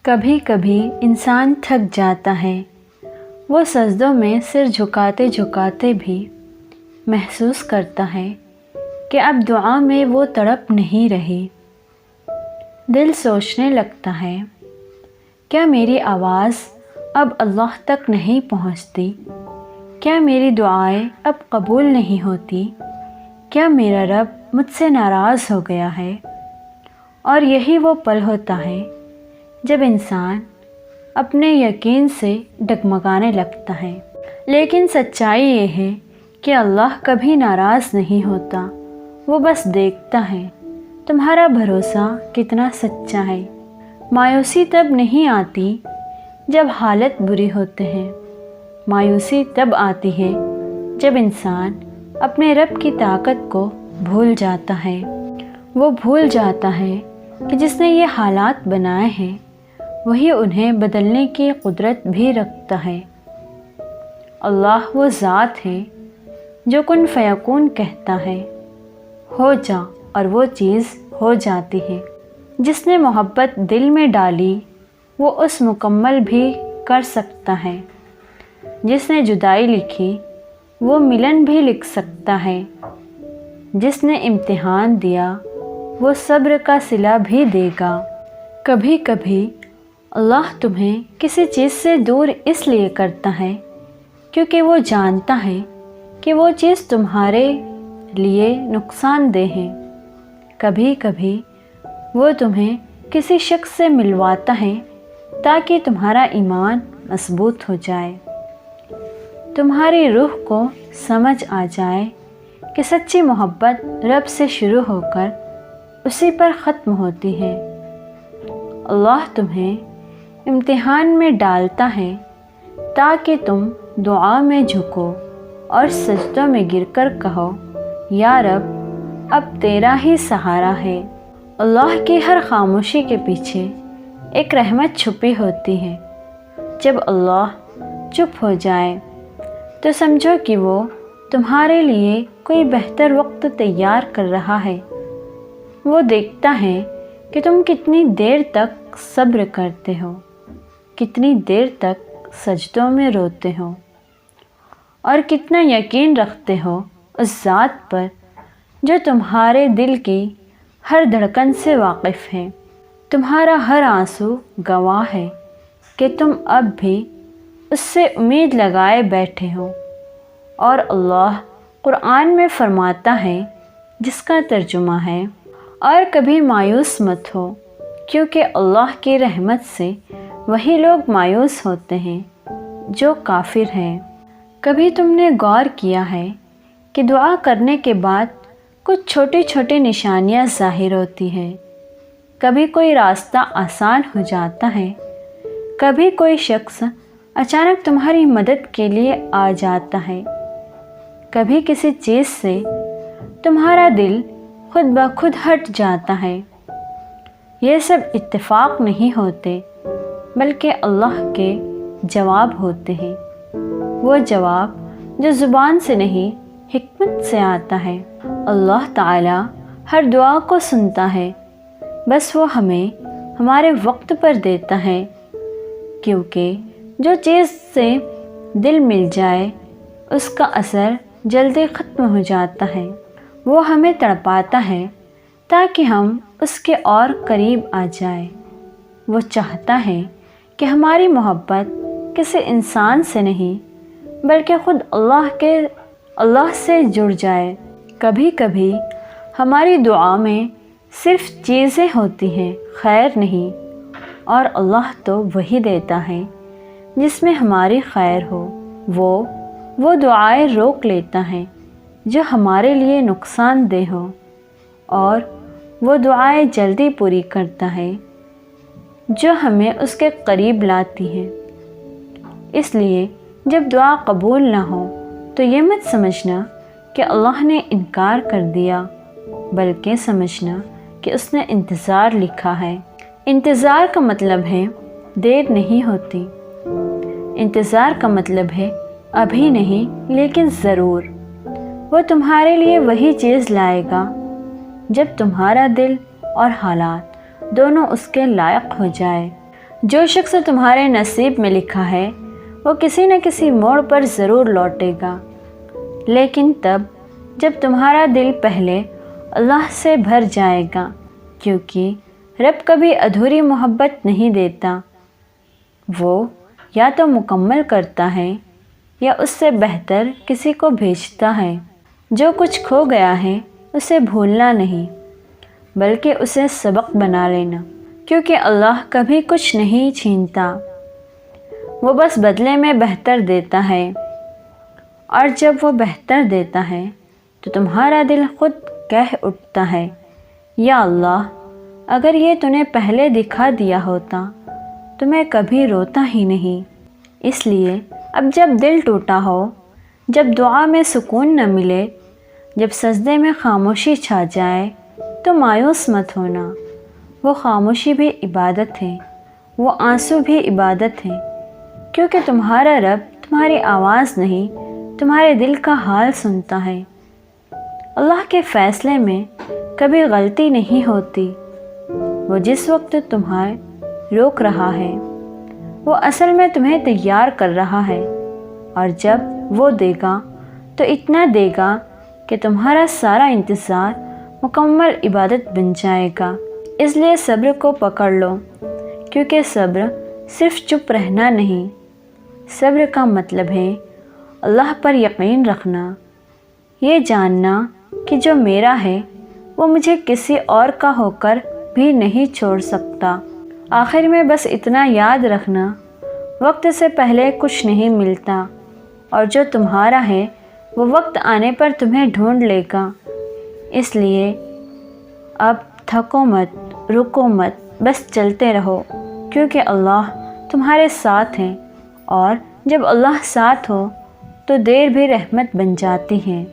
کبھی کبھی انسان تھک جاتا ہے، وہ سجدوں میں سر جھکاتے جھکاتے بھی محسوس کرتا ہے کہ اب دعا میں وہ تڑپ نہیں رہی۔ دل سوچنے لگتا ہے، کیا میری آواز اب اللہ تک نہیں پہنچتی؟ کیا میری دعائیں اب قبول نہیں ہوتی؟ کیا میرا رب مجھ سے ناراض ہو گیا ہے؟ اور یہی وہ پل ہوتا ہے جب انسان اپنے یقین سے ڈگمگانے لگتا ہے۔ لیکن سچائی یہ ہے کہ اللہ کبھی ناراض نہیں ہوتا، وہ بس دیکھتا ہے تمہارا بھروسہ کتنا سچا ہے۔ مایوسی تب نہیں آتی جب حالت بری ہوتے ہیں، مایوسی تب آتی ہے جب انسان اپنے رب کی طاقت کو بھول جاتا ہے۔ وہ بھول جاتا ہے کہ جس نے یہ حالات بنائے ہیں وہی انہیں بدلنے کی قدرت بھی رکھتا ہے۔ اللہ وہ ذات ہے جو کن فیکون کہتا ہے، ہو جا، اور وہ چیز ہو جاتی ہے۔ جس نے محبت دل میں ڈالی وہ اس مکمل بھی کر سکتا ہے، جس نے جدائی لکھی وہ ملن بھی لکھ سکتا ہے، جس نے امتحان دیا وہ صبر کا صلہ بھی دے گا۔ کبھی کبھی اللہ تمہیں کسی چیز سے دور اس لیے کرتا ہے کیونکہ وہ جانتا ہے کہ وہ چیز تمہارے لیے نقصان دہ ہے۔ کبھی کبھی وہ تمہیں کسی شخص سے ملواتا ہے تاکہ تمہارا ایمان مضبوط ہو جائے، تمہاری روح کو سمجھ آ جائے کہ سچی محبت رب سے شروع ہو کر اسی پر ختم ہوتی ہے۔ اللہ تمہیں امتحان میں ڈالتا ہے تاکہ تم دعا میں جھکو اور سجدوں میں گر کر کہو، یا رب اب تیرا ہی سہارا ہے۔ اللہ کی ہر خاموشی کے پیچھے ایک رحمت چھپی ہوتی ہے۔ جب اللہ چپ ہو جائے تو سمجھو کہ وہ تمہارے لیے کوئی بہتر وقت تیار کر رہا ہے۔ وہ دیکھتا ہے کہ تم کتنی دیر تک صبر کرتے ہو، کتنی دیر تک سجدوں میں روتے ہو، اور کتنا یقین رکھتے ہو اس ذات پر جو تمہارے دل کی ہر دھڑکن سے واقف ہے۔ تمہارا ہر آنسو گواہ ہے کہ تم اب بھی اس سے امید لگائے بیٹھے ہو۔ اور اللہ قرآن میں فرماتا ہے، جس کا ترجمہ ہے، اور کبھی مایوس مت ہو کیونکہ اللہ کی رحمت سے وہی لوگ مایوس ہوتے ہیں جو کافر ہیں۔ کبھی تم نے غور کیا ہے کہ دعا کرنے کے بعد کچھ چھوٹی چھوٹی نشانیاں ظاہر ہوتی ہیں؟ کبھی کوئی راستہ آسان ہو جاتا ہے، کبھی کوئی شخص اچانک تمہاری مدد کے لیے آ جاتا ہے، کبھی کسی چیز سے تمہارا دل خود بخود ہٹ جاتا ہے۔ یہ سب اتفاق نہیں ہوتے بلکہ اللہ کے جواب ہوتے ہیں، وہ جواب جو زبان سے نہیں حکمت سے آتا ہے۔ اللہ تعالیٰ ہر دعا کو سنتا ہے، بس وہ ہمیں ہمارے وقت پر دیتا ہے، کیونکہ جو چیز سے دل مل جائے اس کا اثر جلدی ختم ہو جاتا ہے۔ وہ ہمیں تڑپاتا ہے تاکہ ہم اس کے اور قریب آ جائیں۔ وہ چاہتا ہے کہ ہماری محبت کسی انسان سے نہیں بلکہ خود اللہ سے جڑ جائے۔ کبھی کبھی ہماری دعا میں صرف چیزیں ہوتی ہیں، خیر نہیں، اور اللہ تو وہی دیتا ہے جس میں ہماری خیر ہو۔ وہ دعائیں روک لیتا ہے جو ہمارے لیے نقصان دہ ہو، اور وہ دعائیں جلدی پوری کرتا ہے جو ہمیں اس کے قریب لاتی ہیں۔ اس لیے جب دعا قبول نہ ہو تو یہ مت سمجھنا کہ اللہ نے انکار کر دیا، بلکہ سمجھنا کہ اس نے انتظار لکھا ہے۔ انتظار کا مطلب ہے دیر نہیں ہوتی، انتظار کا مطلب ہے ابھی نہیں لیکن ضرور۔ وہ تمہارے لیے وہی چیز لائے گا جب تمہارا دل اور حالات دونوں اس کے لائق ہو جائے۔ جو شخص تمہارے نصیب میں لکھا ہے وہ کسی نہ کسی موڑ پر ضرور لوٹے گا، لیکن تب جب تمہارا دل پہلے اللہ سے بھر جائے گا، کیونکہ رب کبھی ادھوری محبت نہیں دیتا، وہ یا تو مکمل کرتا ہے یا اس سے بہتر کسی کو بھیجتا ہے۔ جو کچھ کھو گیا ہے اسے بھولنا نہیں بلکہ اسے سبق بنا لینا، کیونکہ اللہ کبھی کچھ نہیں چھینتا، وہ بس بدلے میں بہتر دیتا ہے، اور جب وہ بہتر دیتا ہے تو تمہارا دل خود کہہ اٹھتا ہے، یا اللہ اگر یہ تو نے پہلے دکھا دیا ہوتا تو میں کبھی روتا ہی نہیں۔ اس لیے اب جب دل ٹوٹا ہو، جب دعا میں سکون نہ ملے، جب سجدے میں خاموشی چھا جائے تو مایوس مت ہونا، وہ خاموشی بھی عبادت ہے، وہ آنسو بھی عبادت ہے، کیونکہ تمہارا رب تمہاری آواز نہیں تمہارے دل کا حال سنتا ہے۔ اللہ کے فیصلے میں کبھی غلطی نہیں ہوتی، وہ جس وقت تمہیں روک رہا ہے وہ اصل میں تمہیں تیار کر رہا ہے، اور جب وہ دے گا تو اتنا دے گا کہ تمہارا سارا انتظار مکمل عبادت بن جائے گا۔ اس لیے صبر کو پکڑ لو، کیونکہ صبر صرف چپ رہنا نہیں، صبر کا مطلب ہے اللہ پر یقین رکھنا، یہ جاننا کہ جو میرا ہے وہ مجھے کسی اور کا ہو کر بھی نہیں چھوڑ سکتا۔ آخر میں بس اتنا یاد رکھنا، وقت سے پہلے کچھ نہیں ملتا، اور جو تمہارا ہے وہ وقت آنے پر تمہیں ڈھونڈ لے گا۔ اس لیے اب تھکو مت، رکو مت، بس چلتے رہو، کیونکہ اللہ تمہارے ساتھ ہیں، اور جب اللہ ساتھ ہو تو دیر بھی رحمت بن جاتی ہے۔